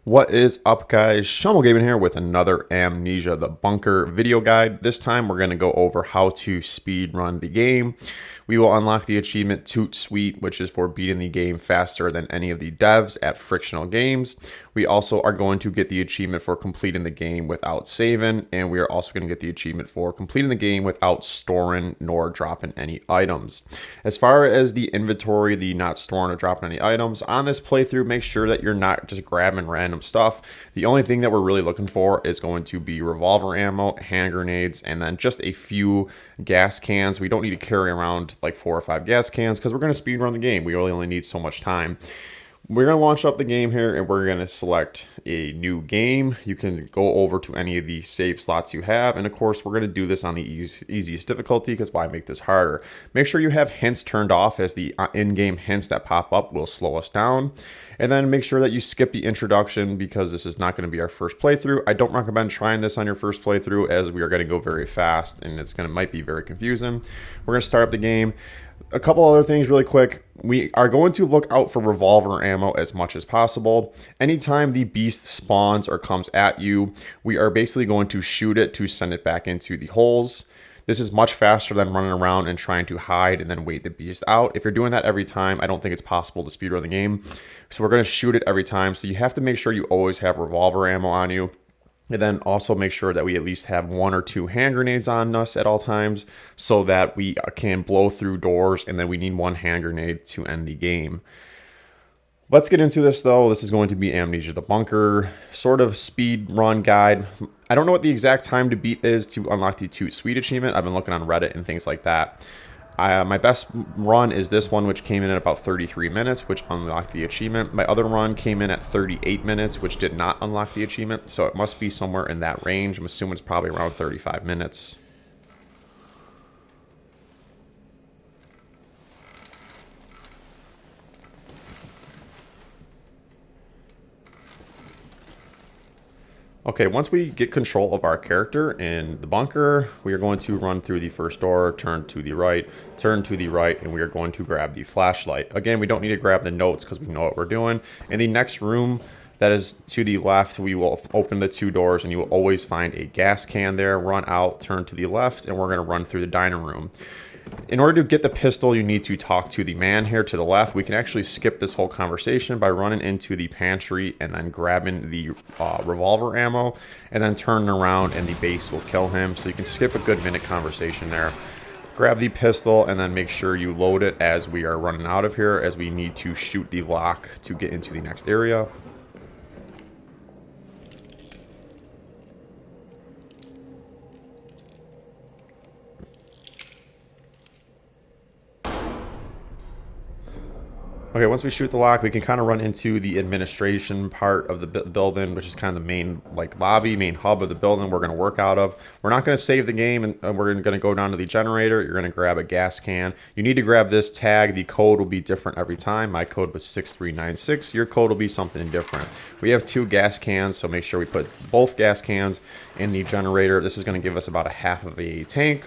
What is up, guys? Shumble Gaming here with another Amnesia The Bunker video guide. This time we're going to go over how to speed run the game. We will unlock the achievement Toot Sweet, which is for beating the game faster than any of the devs at frictional games. We also are going to get the achievement for completing the game without saving, and we are also going to get the achievement for completing the game without storing nor dropping any items. As far as the inventory, the not storing or dropping any items, on this playthrough, make sure that you're not just grabbing random stuff. The only thing that we're really looking for is going to be revolver ammo, hand grenades, and then just a few gas cans. We don't need to carry around like 4 or 5 gas cans because we're going to speed run the game. We really only need so much time. We're going to launch up the game here and we're going to select a new game. You can go over to any of the save slots you have. And of course, we're going to do this on the easiest difficulty because why make this harder? Make sure you have hints turned off, as the in-game hints that pop up will slow us down. And then make sure that you skip the introduction because this is not going to be our first playthrough. I don't recommend trying this on your first playthrough as we are going to go very fast and might be very confusing. We're going to start up the game. A couple other things really quick. We are going to look out for revolver ammo as much as possible. Anytime the beast spawns or comes at you, we are basically going to shoot it to send it back into the holes. This is much faster than running around and trying to hide and then wait the beast out. If you're doing that every time, I don't think it's possible to speedrun the game. So we're going to shoot it every time. So you have to make sure you always have revolver ammo on you. And then also make sure that we at least have 1 or 2 hand grenades on us at all times so that we can blow through doors, and then we need 1 hand grenade to end the game. Let's get into this though. This is going to be Amnesia The Bunker, sort of speed run guide. I don't know what the exact time to beat is to unlock the Toot Sweet Achievement. I've been looking on Reddit and things like that. My best run is this one, which came in at about 33 minutes, which unlocked the achievement. My other run came in at 38 minutes, which did not unlock the achievement. So it must be somewhere in that range. I'm assuming it's probably around 35 minutes. Okay, once we get control of our character in the bunker, we are going to run through the first door, turn to the right, and we are going to grab the flashlight. Again, we don't need to grab the notes because we know what we're doing. In the next room that is to the left, we will open the 2 doors and you will always find a gas can there. Run out, turn to the left, and we're going to run through the dining room. In order to get the pistol, you need to talk to the man here to the left. We can actually skip this whole conversation by running into the pantry and then grabbing the revolver ammo and then turning around and the base will kill him. So you can skip a good minute conversation there. Grab the pistol and then make sure you load it as we are running out of here, as we need to shoot the lock to get into the next area. Okay, once we shoot the lock, we can kind of run into the administration part of the building, which is kind of the main lobby, main hub of the building we're going to work out of. We're not going to save the game, and we're going to go down to the generator. You're going to grab a gas can. You need to grab this tag. The code will be different every time. My code was 6396. Your code will be something different. We have 2 gas cans, so make sure we put both gas cans in the generator. This is going to give us about a half of a tank,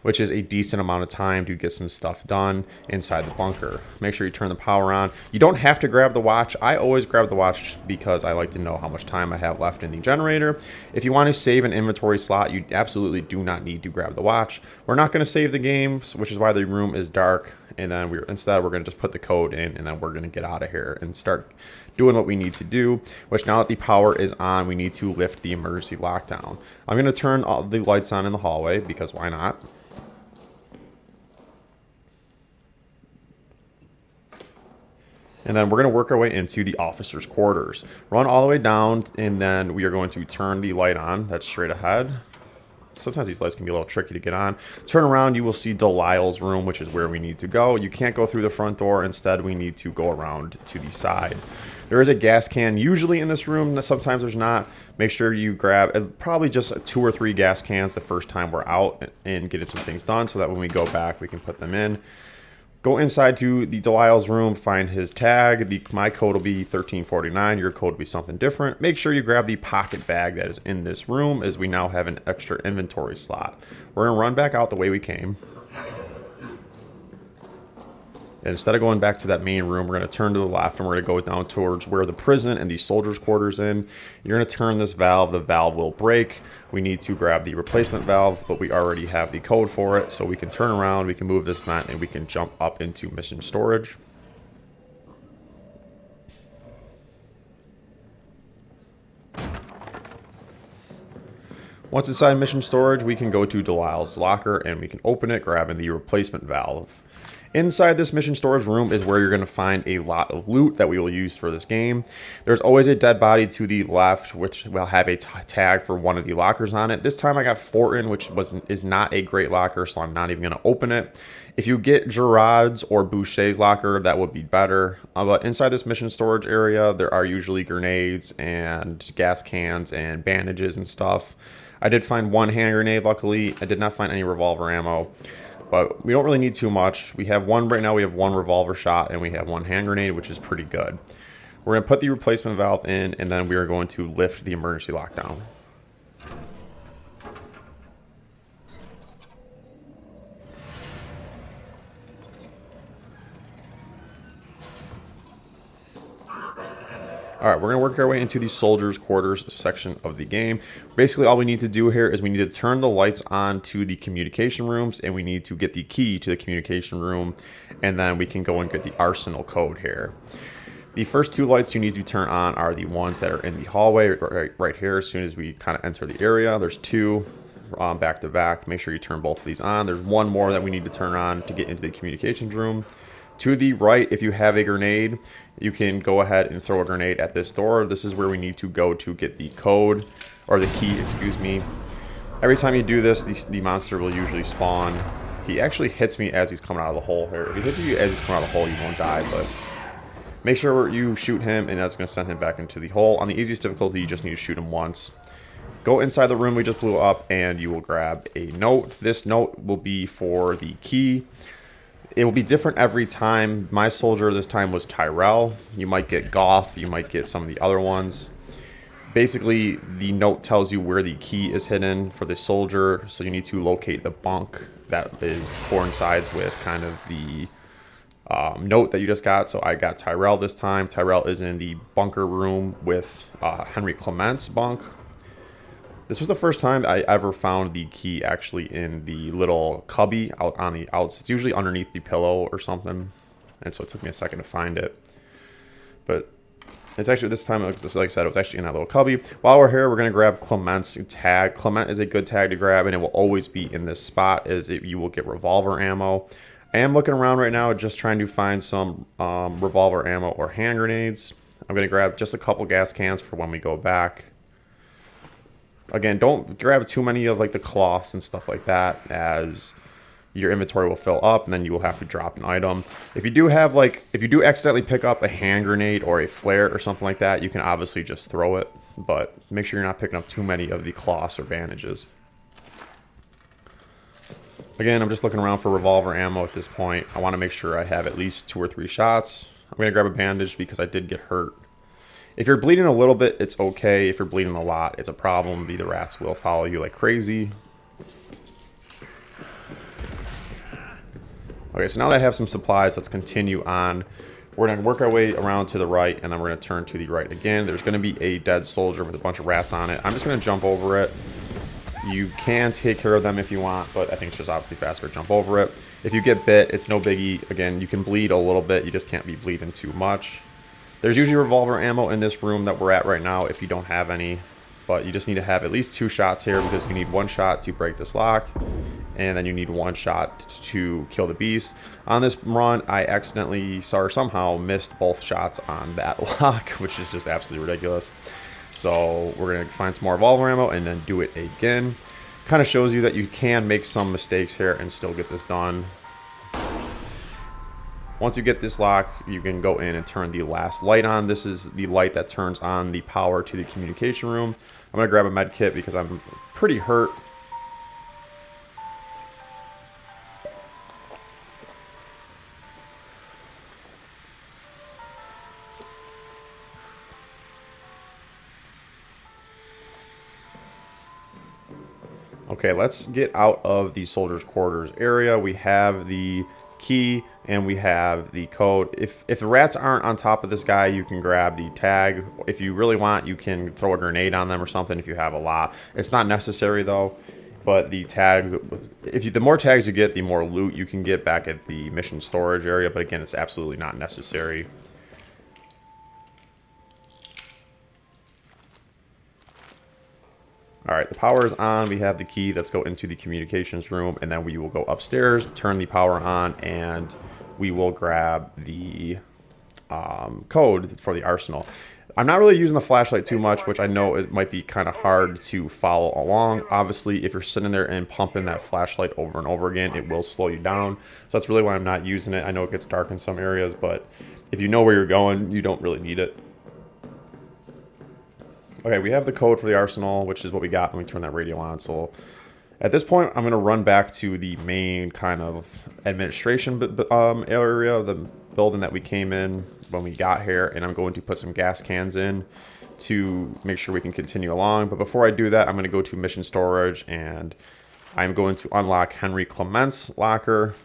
which is a decent amount of time to get some stuff done inside the bunker. Make sure you turn the power on. You don't have to grab the watch. I always grab the watch because I like to know how much time I have left in the generator. If you want to save an inventory slot, you absolutely do not need to grab the watch. We're not going to save the game, which is why the room is dark. And then instead we're going to just put the code in, and then we're going to get out of here and start doing what we need to do, which now that the power is on, we need to lift the emergency lockdown. I'm going to turn all the lights on in the hallway because why not? And then we're going to work our way into the officer's quarters. Run all the way down, and then we are going to turn the light on. That's straight ahead. Sometimes these lights can be a little tricky to get on. Turn around, you will see Delisle's room, which is where we need to go. You can't go through the front door. Instead, we need to go around to the side. There is a gas can usually in this room. Sometimes there's not. Make sure you grab probably just 2 or 3 gas cans the first time we're out and getting some things done so that when we go back, we can put them in. Go inside to the Delisle's room, find his tag. My code will be 1349. Your code will be something different. Make sure you grab the pocket bag that is in this room, as we now have an extra inventory slot. We're going to run back out the way we came. And instead of going back to that main room, we're going to turn to the left and we're going to go down towards where the prison and the soldiers' quarters in. You're going to turn this valve. The valve will break. We need to grab the replacement valve, but we already have the code for it. So we can turn around, we can move this vent, and we can jump up into mission storage. Once inside mission storage, we can go to Delisle's locker and we can open it, grabbing the replacement valve. Inside this mission storage room is where you're going to find a lot of loot that we will use for this game. There's always a dead body to the left, which will have a tag for one of the lockers on it. This time I got Fortin, which is not a great locker, so I'm not even going to open it. If you get Gerard's or Boucher's locker, that would be better. But inside this mission storage area, there are usually grenades and gas cans and bandages and stuff. I did find one hand grenade, luckily. I did not find any revolver ammo. But we don't really need too much. We have one right now. We have one revolver shot and we have one hand grenade, which is pretty good. We're going to put the replacement valve in and then we are going to lift the emergency lockdown. All right, we're going to work our way into the soldiers' quarters section of the game. Basically, all we need to do here is we need to turn the lights on to the communication rooms, and we need to get the key to the communication room, and then we can go and get the arsenal code here. The first two lights you need to turn on are the ones that are in the hallway right here. As soon as we kind of enter the area, there's two back to back. Make sure you turn both of these on. There's one more that we need to turn on to get into the communications room. To the right, if you have a grenade, you can go ahead and throw a grenade at this door. This is where we need to go to get the code, or the key, excuse me. Every time you do this, the monster will usually spawn. He actually hits me as he's coming out of the hole here. If he hits you as he's coming out of the hole, you won't die, but make sure you shoot him, and that's going to send him back into the hole. On the easiest difficulty, you just need to shoot him once. Go inside the room we just blew up, and you will grab a note. This note will be for the key. It will be different every time. My soldier this time was Tyrell. You might get Goff. You might get some of the other ones. Basically, the note tells you where the key is hidden for the soldier. So you need to locate the bunk that is coincides with kind of the note that you just got. So I got Tyrell this time. Tyrell is in the bunker room with Henry Clement's bunk. This was the first time I ever found the key actually in the little cubby out on the outside. It's usually underneath the pillow or something. And so it took me a second to find it. But it's actually, this time, like I said, it was actually in that little cubby. While we're here, we're going to grab Clement's tag. Clement is a good tag to grab, and it will always be in this spot, as you will get revolver ammo. I am looking around right now, just trying to find some revolver ammo or hand grenades. I'm going to grab just a couple gas cans for when we go back. Again, don't grab too many of like the cloths and stuff like that, as your inventory will fill up and then you will have to drop an item. If you do have if you do accidentally pick up a hand grenade or a flare or something like that, you can obviously just throw it, but make sure you're not picking up too many of the cloths or bandages. Again, I'm just looking around for revolver ammo at this point. I want to make sure I have at least 2 or 3 shots. I'm going to grab a bandage because I did get hurt. If you're bleeding a little bit, it's okay. If you're bleeding a lot, it's a problem. The rats will follow you like crazy. Okay, so now that I have some supplies, let's continue on. We're going to work our way around to the right, and then we're going to turn to the right again. There's going to be a dead soldier with a bunch of rats on it. I'm just going to jump over it. You can take care of them if you want, but I think it's just obviously faster to jump over it. If you get bit, it's no biggie. Again, you can bleed a little bit. You just can't be bleeding too much. There's usually revolver ammo in this room that we're at right now if you don't have any. But you just need to have at least 2 shots here, because you need 1 shot to break this lock. And then you need 1 shot to kill the beast. On this run, I accidentally somehow missed both shots on that lock, which is just absolutely ridiculous. So we're going to find some more revolver ammo and then do it again. Kind of shows you that you can make some mistakes here and still get this done. Once you get this lock, you can go in and turn the last light on. This is the light that turns on the power to the communication room. I'm going to grab a med kit because I'm pretty hurt. Okay, let's get out of the soldiers' quarters area. We have the key, and we have the code. If the rats aren't on top of this guy, you can grab the tag. If you really want, you can throw a grenade on them or something if you have a lot. It's not necessary though. But the tag, the more tags you get, the more loot you can get back at the mission storage area. But again, it's absolutely not necessary. All right, the power is on. We have the key. Let's go into the communications room, and then we will go upstairs, turn the power on, and we will grab the code for the arsenal. I'm not really using the flashlight too much, which I know it might be kind of hard to follow along. Obviously, if you're sitting there and pumping that flashlight over and over again, it will slow you down. So that's really why I'm not using it. I know it gets dark in some areas, but if you know where you're going, you don't really need it. Okay, we have the code for the arsenal, which is what we got when we turn that radio on. So at this point, I'm going to run back to the main kind of administration area of the building that we came in when we got here, and I'm going to put some gas cans in to make sure we can continue along. But before I do that, I'm going to go to mission storage, and I'm going to unlock Henry Clement's locker.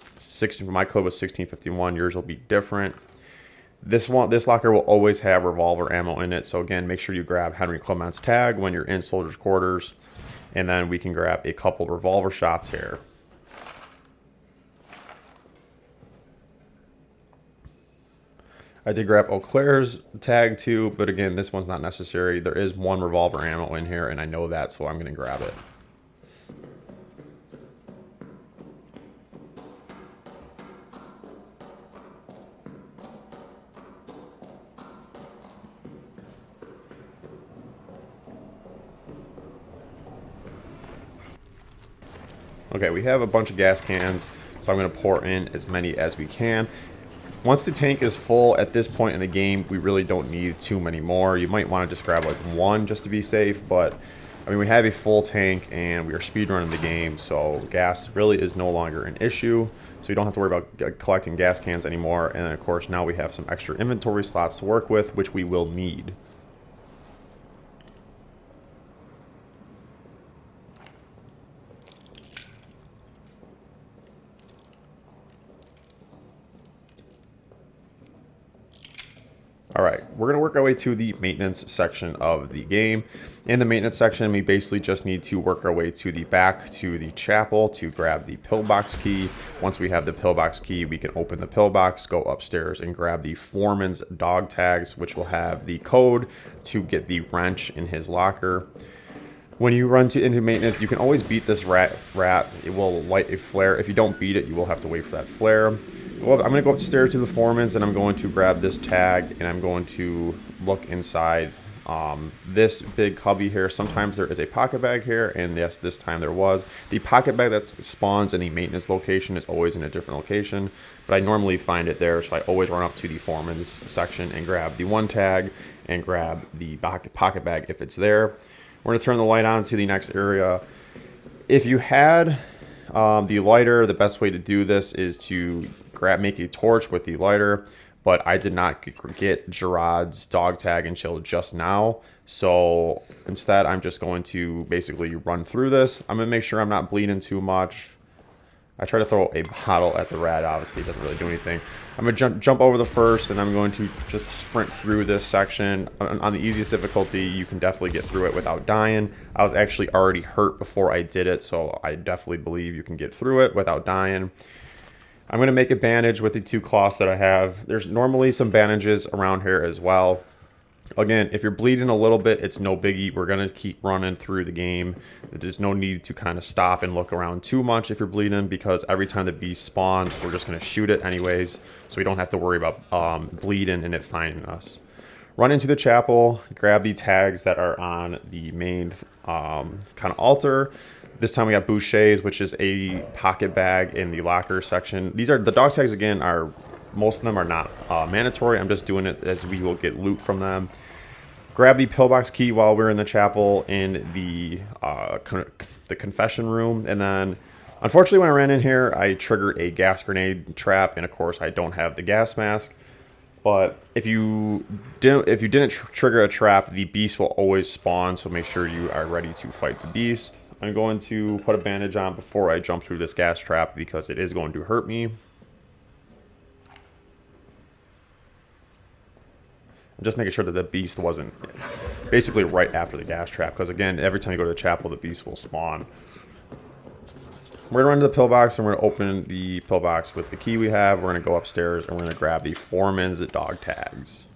My code was 1651. Yours will be different. This locker will always have revolver ammo in it. So again, make sure you grab Henry Clement's tag when you're in soldiers' quarters, and then we can grab a couple revolver shots here. I did grab Eau Claire's tag too, but again, this one's not necessary. There is one revolver ammo in here, and I know that, so I'm going to grab it. Okay, we have a bunch of gas cans, so I'm going to pour in as many as we can. Once the tank is full at this point in the game, we really don't need too many more. You might want to just grab like one just to be safe, but I mean, we have a full tank and we are speedrunning the game, so gas really is no longer an issue. So you don't have to worry about collecting gas cans anymore. And then of course, now we have some extra inventory slots to work with, which we will need. All right, we're going to work our way to the maintenance section of the game. In the maintenance section, we basically just need to work our way to the back to the chapel to grab the pillbox key. Once we have the pillbox key, we can open the pillbox, go upstairs, and grab the foreman's dog tags, which will have the code to get the wrench in his locker. When you run into maintenance, you can always beat this rat. It will light a flare. If you don't beat it, you will have to wait for that flare. Well, I'm going to go upstairs to the foreman's, and I'm going to grab this tag, and I'm going to look inside this big cubby here. Sometimes there is a pocket bag here, and yes, this time there was. The pocket bag that spawns in the maintenance location is always in a different location, but I normally find it there, so I always run up to the foreman's section and grab the one tag and grab the pocket bag if it's there. We're going to turn the light on to the next area. If you had the lighter, the best way to do this is to make a torch with the lighter, but I did not get Gerard's dog tag until just now. So instead, I'm just going to basically run through this. I'm going to make sure I'm not bleeding too much. I try to throw a bottle at the rat. Obviously, it doesn't really do anything. I'm going to jump over the first, and I'm going to just sprint through this section. On the easiest difficulty, you can definitely get through it without dying. I was actually already hurt before I did it, so I definitely believe you can get through it without dying. I'm going to make a bandage with the 2 cloths that I have. There's normally some bandages around here as well. Again, if you're bleeding a little bit, it's no biggie. We're going to keep running through the game. There's no need to kind of stop and look around too much if you're bleeding, because every time the beast spawns, we're just going to shoot it anyways, so we don't have to worry about bleeding and it finding us. Run into the chapel, grab the tags that are on the main kind of altar. This time we got Boucher's, which is a pocket bag in the locker section. These are the dog tags again. Most of them are not mandatory. I'm just doing it as we will get loot from them. Grab the pillbox key while we're in the chapel in the confession room, and then unfortunately when I ran in here, I triggered a gas grenade trap, and of course I don't have the gas mask. But if you didn't trigger a trap, the beast will always spawn. So make sure you are ready to fight the beast. I'm going to put a bandage on before I jump through this gas trap because it is going to hurt me. Just making sure that the beast wasn't basically right after the gas trap, because again, every time you go to the chapel, the beast will spawn. We're going to run to the pillbox, and we're going to open the pillbox with the key we have. We're going to go upstairs, and we're going to grab the foreman's dog tags.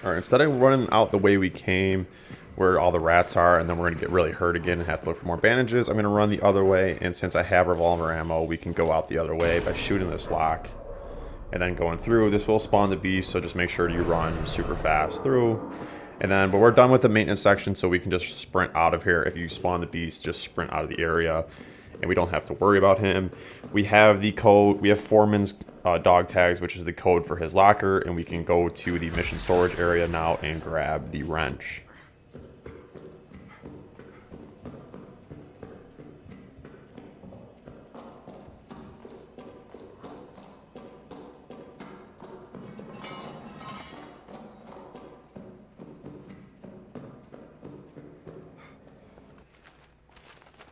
All right, instead of running out the way we came, where all the rats are, and then we're going to get really hurt again and have to look for more bandages, I'm going to run the other way, and since I have revolver ammo, we can go out the other way by shooting this lock and then going through. This will spawn the beast, so just make sure you run super fast through. And then, but we're done with the maintenance section, so we can just sprint out of here. If you spawn the beast, just sprint out of the area, and we don't have to worry about him. We have the code. We have Foreman's dog tags, which is the code for his locker, and we can go to the mission storage area now and grab the wrench.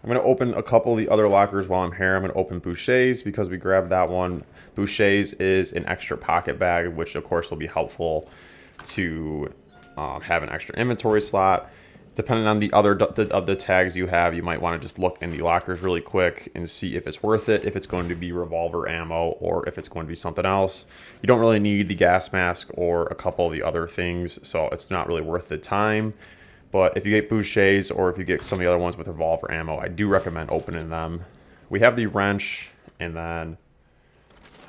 I'm going to open a couple of the other lockers while I'm here. I'm going to open Boucher's because we grabbed that one. Boucher's is an extra pocket bag, which of course will be helpful to have an extra inventory slot. Depending on the other tags you have, you might want to just look in the lockers really quick and see if it's worth it, if it's going to be revolver ammo or if it's going to be something else. You don't really need the gas mask or a couple of the other things, so it's not really worth the time. But if you get Boucher's or if you get some of the other ones with revolver ammo, I do recommend opening them. We have the wrench, and then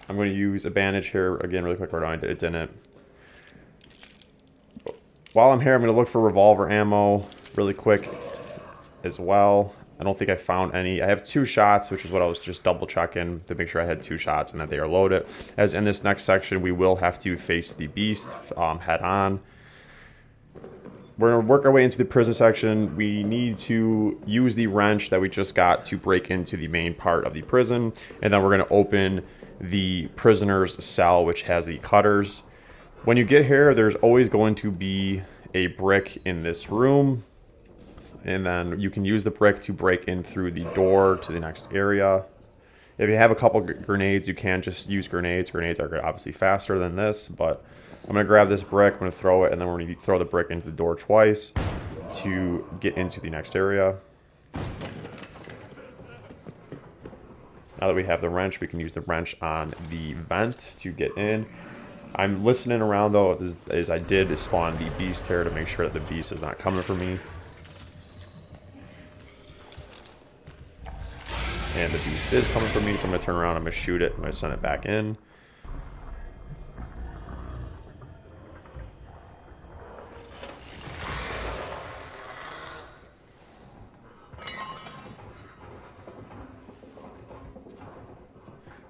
I'm going to use a bandage here again really quick. It didn't. While I'm here, I'm going to look for revolver ammo really quick as well. I don't think I found any. I have 2 shots, which is what I was just double checking to make sure I had 2 shots and that they are loaded. As in this next section, we will have to face the beast head on. We're going to work our way into the prison section. We need to use the wrench that we just got to break into the main part of the prison. And then we're going to open the prisoner's cell, which has the cutters. When you get here, there's always going to be a brick in this room. And then you can use the brick to break in through the door to the next area. If you have a couple grenades, you can just use grenades. Grenades are obviously faster than this, but I'm going to grab this brick, I'm going to throw it, and then we're going to throw the brick into the door twice to get into the next area. Now that we have the wrench, we can use the wrench on the vent to get in. I'm listening around, though, as I did spawn the beast here to make sure that the beast is not coming for me. And the beast is coming for me, so I'm going to turn around, I'm going to shoot it, I'm going to send it back in.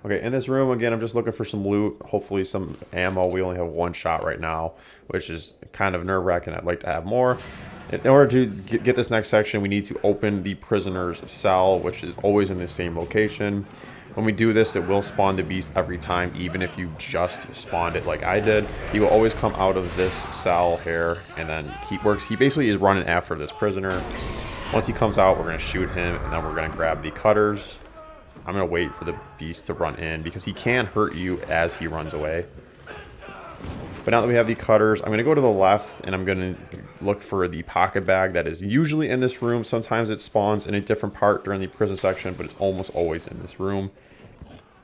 Okay, in this room, again, I'm just looking for some loot, hopefully some ammo. We only have 1 shot right now, which is kind of nerve-wracking. I'd like to have more. In order to get this next section, we need to open the prisoner's cell, which is always in the same location. When we do this, it will spawn the beast every time, even if you just spawned it like I did. He will always come out of this cell here, and then he basically is running after this prisoner. Once he comes out, we're going to shoot him, and then we're going to grab the cutters. I'm going to wait for the beast to run in because he can hurt you as he runs away. But now that we have the cutters, I'm going to go to the left and I'm going to look for the pocket bag that is usually in this room. Sometimes it spawns in a different part during the prison section, but it's almost always in this room.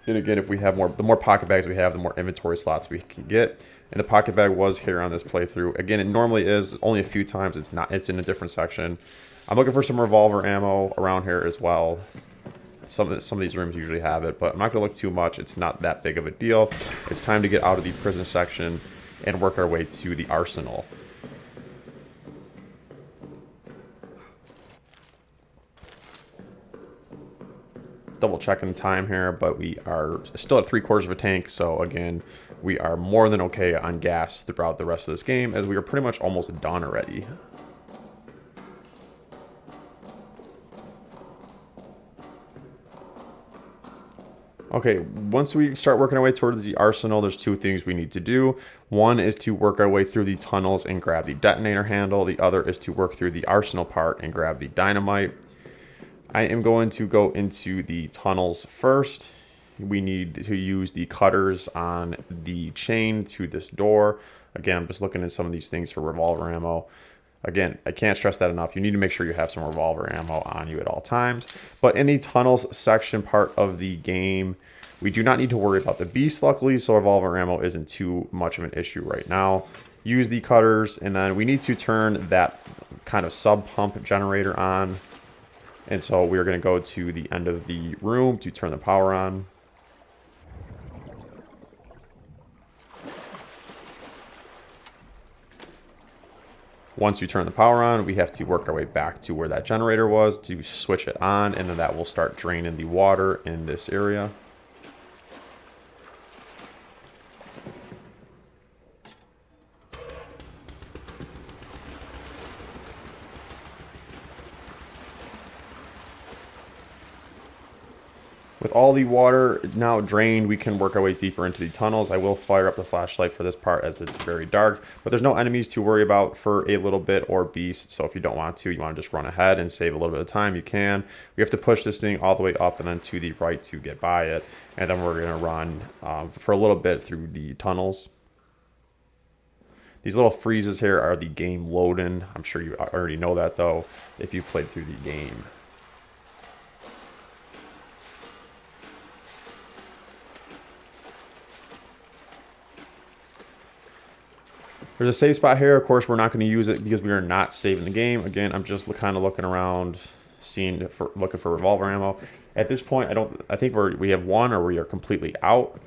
And again, if we have more, the more pocket bags we have, the more inventory slots we can get. And the pocket bag was here on this playthrough. Again, it normally is only a few times. It's not. It's in a different section. I'm looking for some revolver ammo around here as well. Some of these rooms usually have it, but I'm not going to look too much. It's not that big of a deal. It's time to get out of the prison section and work our way to the arsenal. double checking time here, but we are still at 3/4 of a tank. So again, we are more than okay on gas throughout the rest of this game, as we are pretty much almost done already. Okay, once we start working our way towards the arsenal, there's two things we need to do. One is to work our way through the tunnels and grab the detonator handle. The other is to work through the arsenal part and grab the dynamite. I am going to go into the tunnels first. We need to use the cutters on the chain to this door. Again, I'm just looking at some of these things for revolver ammo. Again, I can't stress that enough. You need to make sure you have some revolver ammo on you at all times. But in the tunnels section part of the game, we do not need to worry about the beast, luckily, so revolver ammo isn't too much of an issue right now. Use the cutters, and then we need to turn that kind of sub pump generator on. And so we're going to go to the end of the room to turn the power on. Once you turn the power on, we have to work our way back to where that generator was to switch it on, and then that will start draining the water in this area. With all the water now drained, we can work our way deeper into the tunnels. I will fire up the flashlight for this part as it's very dark, but there's no enemies to worry about for a little bit or beasts. So if you don't want to, you want to just run ahead and save a little bit of time, you can. We have to push this thing all the way up and then to the right to get by it. And then we're going to run for a little bit through the tunnels. These little freezes here are the game loading. I'm sure you already know that though, if you played through the game. There's a save spot here. Of course, we're not going to use it because we are not saving the game. Again, I'm just kind of looking around, looking for revolver ammo. At this point, I think we have one, or we are completely out,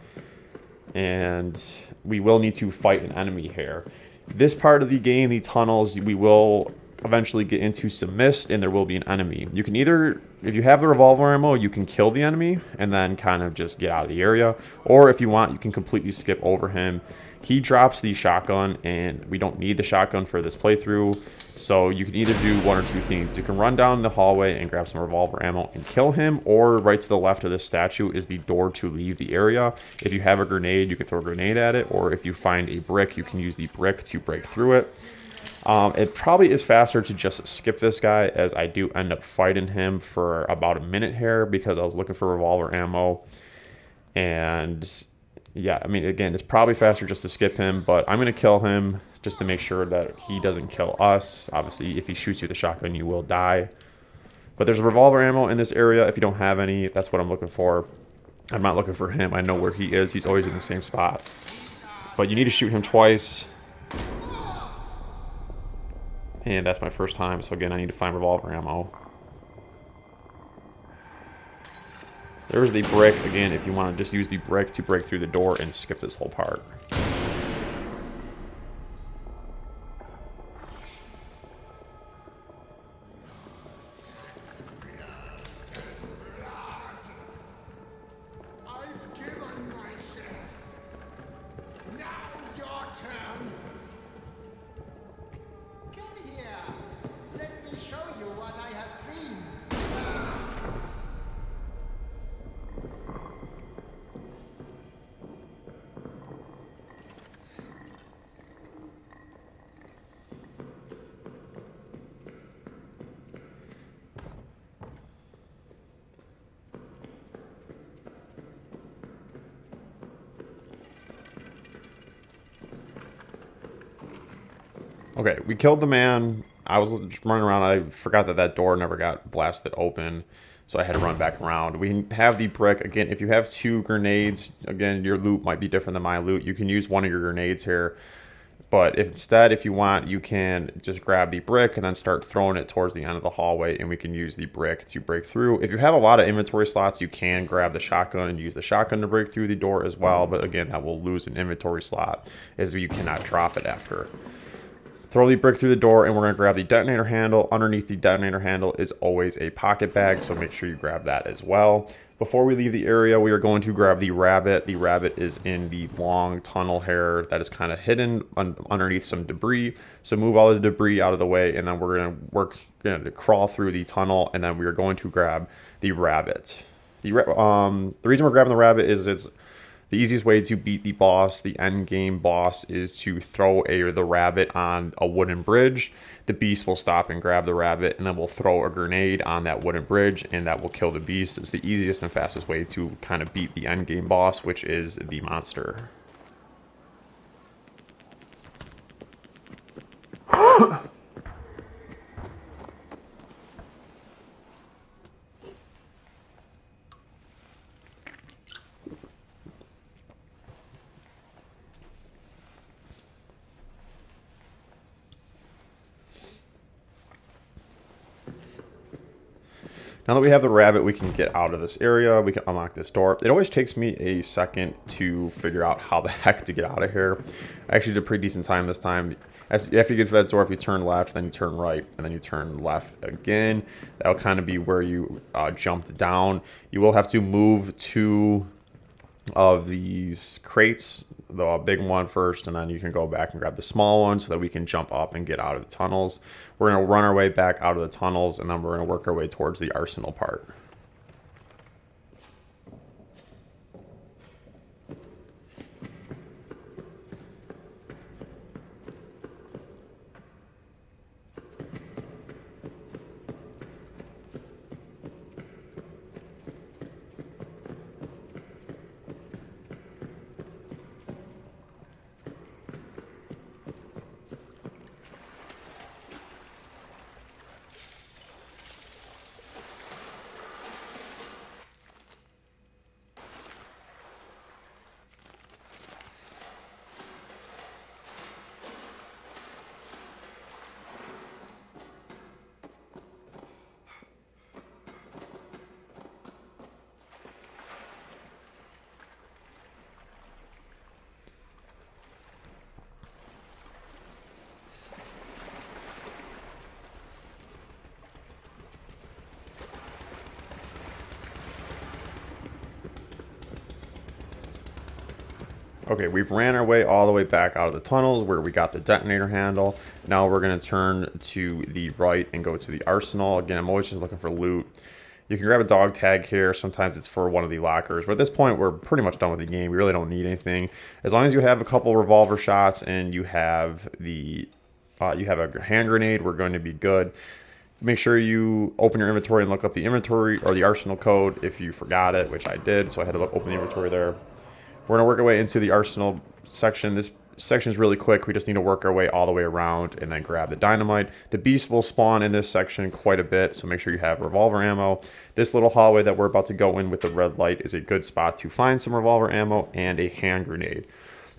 and we will need to fight an enemy here. This part of the game, the tunnels, we will eventually get into some mist, and there will be an enemy. You can either, if you have the revolver ammo, you can kill the enemy and then kind of just get out of the area, or if you want, you can completely skip over him. He drops the shotgun, and we don't need the shotgun for this playthrough. So you can either do one or two things. You can run down the hallway and grab some revolver ammo and kill him, or right to the left of this statue is the door to leave the area. If you have a grenade, you can throw a grenade at it, or if you find a brick, you can use the brick to break through it. It probably is faster to just skip this guy, as I do end up fighting him for about a minute here because I was looking for revolver ammo. And yeah, I mean, again, it's probably faster just to skip him, but I'm going to kill him just to make sure that he doesn't kill us. Obviously, if he shoots you with a shotgun, you will die. But there's revolver ammo in this area. If you don't have any, that's what I'm looking for. I'm not looking for him. I know where he is. He's always in the same spot. But you need to shoot him twice. And that's my first time. So again, I need to find revolver ammo. There's the brick. Again, if you want to just use the brick to break through the door and skip this whole part. Okay, we killed the man. I was just running around. I forgot that door never got blasted open, so I had to run back around. We have the brick. Again, if you have 2 grenades, again, your loot might be different than my loot. You can use one of your grenades here. But if you want, you can just grab the brick and then start throwing it towards the end of the hallway, and we can use the brick to break through. If you have a lot of inventory slots, you can grab the shotgun and use the shotgun to break through the door as well. But again, that will lose an inventory slot, as you cannot drop it after. Throw the brick through the door, and we're going to grab the detonator handle. Underneath the detonator handle is always a pocket bag, so make sure you grab that as well. Before we leave the area, we are going to grab the rabbit. The rabbit is in the long tunnel here that is kind of hidden underneath some debris. So move all the debris out of the way, and then we're going to crawl through the tunnel, and then we are going to grab the rabbit. The reason we're grabbing the rabbit is it's the easiest way to beat the boss, the end game boss, is to throw the rabbit on a wooden bridge. The beast will stop and grab the rabbit, and then we'll throw a grenade on that wooden bridge, and that will kill the beast. It's the easiest and fastest way to kind of beat the end game boss, which is the monster. Now that we have the rabbit, we can get out of this area. We can unlock this door. It always takes me a second to figure out how the heck to get out of here. I actually did a pretty decent time this time. After you get to that door, if you turn left, then you turn right, and then you turn left again. That'll kind of be where you jumped down. You will have to move two of these crates, the big one first, and then you can go back and grab the small one so that we can jump up and get out of the tunnels. We're going to run our way back out of the tunnels, and then we're going to work our way towards the arsenal part. Okay, we've ran our way all the way back out of the tunnels where we got the detonator handle. Now we're going to turn to the right and go to the arsenal. Again, I'm always just looking for loot. You can grab a dog tag here. Sometimes it's for one of the lockers. But at this point, we're pretty much done with the game. We really don't need anything. As long as you have a couple revolver shots and you have a hand grenade, we're going to be good. Make sure you open your inventory and look up the inventory or the arsenal code if you forgot it, which I did. So I had to open the inventory there. We're going to work our way into the arsenal section. This section is really quick. We just need to work our way all the way around and then grab the dynamite. The beast will spawn in this section quite a bit, so make sure you have revolver ammo. This little hallway that we're about to go in with the red light is a good spot to find some revolver ammo and a hand grenade.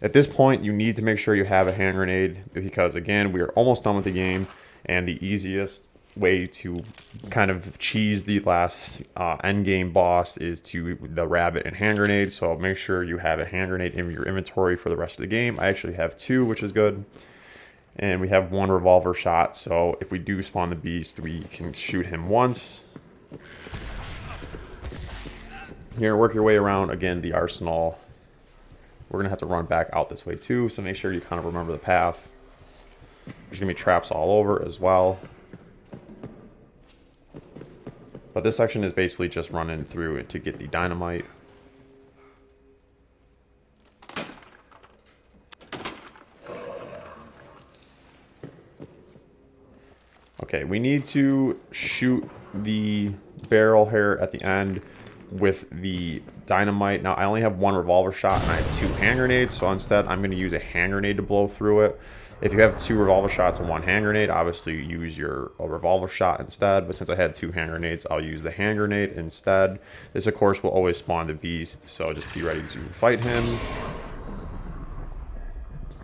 At this point, you need to make sure you have a hand grenade because, again, we are almost done with the game, and the easiest way to kind of cheese the last end game boss is to the rabbit and hand grenade. So make sure you have a hand grenade in your inventory for the rest of the game. I actually have two, which is good, and we have one revolver shot, so if we do spawn the beast, we can shoot him once. Here, work your way around again the arsenal. We're gonna have to run back out this way too, so make sure you kind of remember the path. There's gonna be traps all over as well. But this section is basically just running through it to get the dynamite. Okay, we need to shoot the barrel here at the end with the dynamite. Now, I only have one revolver shot and I have two hand grenades, so instead I'm going to use a hand grenade to blow through it. If you have two revolver shots and one hand grenade, obviously you use your revolver shot instead. But since I had two hand grenades, I'll use the hand grenade instead. This, of course, will always spawn the beast, so just be ready to fight him.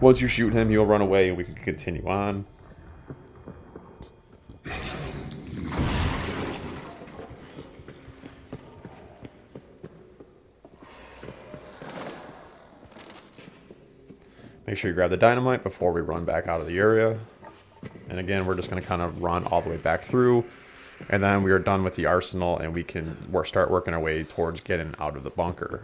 Once you shoot him, he'll run away and we can continue on. Make sure you grab the dynamite before we run back out of the area. And again, we're just going to kind of run all the way back through. And then we are done with the arsenal, and we can start working our way towards getting out of the bunker.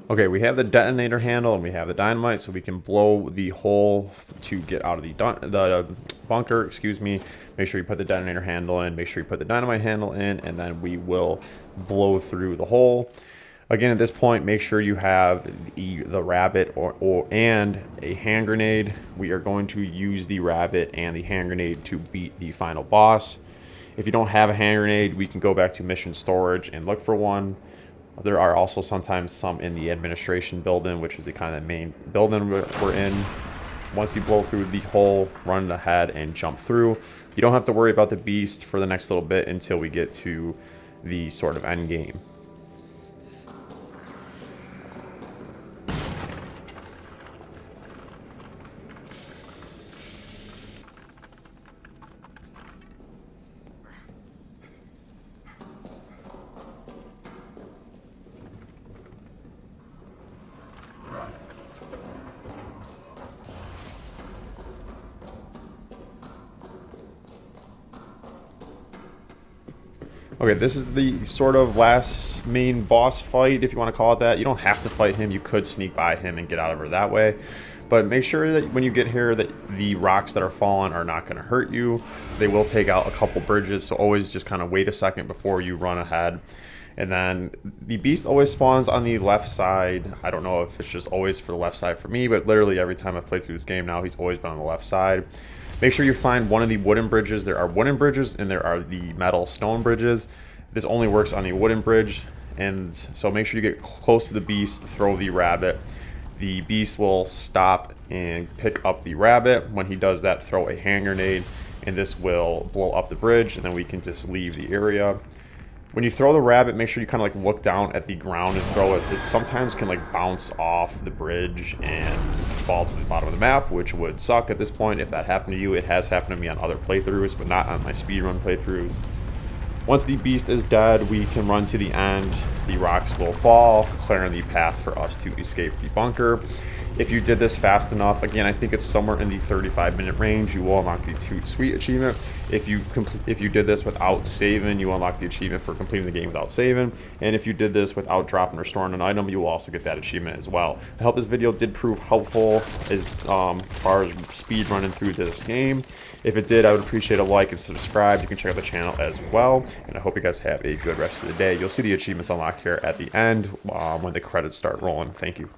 Okay, we have the detonator handle and we have the dynamite, so we can blow the hole to get out of the bunker. Excuse me. Make sure you put the detonator handle in. Make sure you put the dynamite handle in, and then we will blow through the hole. Again, at this point, make sure you have the rabbit and a hand grenade. We are going to use the rabbit and the hand grenade to beat the final boss. If you don't have a hand grenade, we can go back to mission storage and look for one. There are also sometimes some in the administration building, which is the kind of main building we're in. Once you blow through the hole, run ahead and jump through. You don't have to worry about the beast for the next little bit until we get to the sort of end game. Okay, this is the sort of last main boss fight, if you want to call it that. You don't have to fight him. You could sneak by him and get out of her that way. But make sure that when you get here that the rocks that are falling are not going to hurt you. They will take out a couple bridges, so always just kind of wait a second before you run ahead. And then the beast always spawns on the left side. I don't know if it's just always for the left side for me, but literally every time I've played through this game now, he's always been on the left side. Make sure you find one of the wooden bridges. There are wooden bridges and there are the metal stone bridges. This only works on the wooden bridge, and so make sure you get close to the beast, throw the rabbit. The beast will stop and pick up the rabbit. When he does that, throw a hand grenade, and this will blow up the bridge, and then we can just leave the area. When you throw the rabbit, make sure you kind of like look down at the ground and throw it. It sometimes can like bounce off the bridge and fall to the bottom of the map, which would suck at this point if that happened to you. It has happened to me on other playthroughs, but not on my speedrun playthroughs. Once the beast is dead, we can run to the end. The rocks will fall, clearing the path for us to escape the bunker. If you did this fast enough, again, I think it's somewhere in the 35-minute range, you will unlock the Toot Sweet Achievement. If you did this without saving, you unlock the achievement for completing the game without saving. And if you did this without dropping or storing an item, you will also get that achievement as well. I hope this video did prove helpful as far as speed running through this game. If it did, I would appreciate a like and subscribe. You can check out the channel as well. And I hope you guys have a good rest of the day. You'll see the achievements unlocked here at the end when the credits start rolling. Thank you.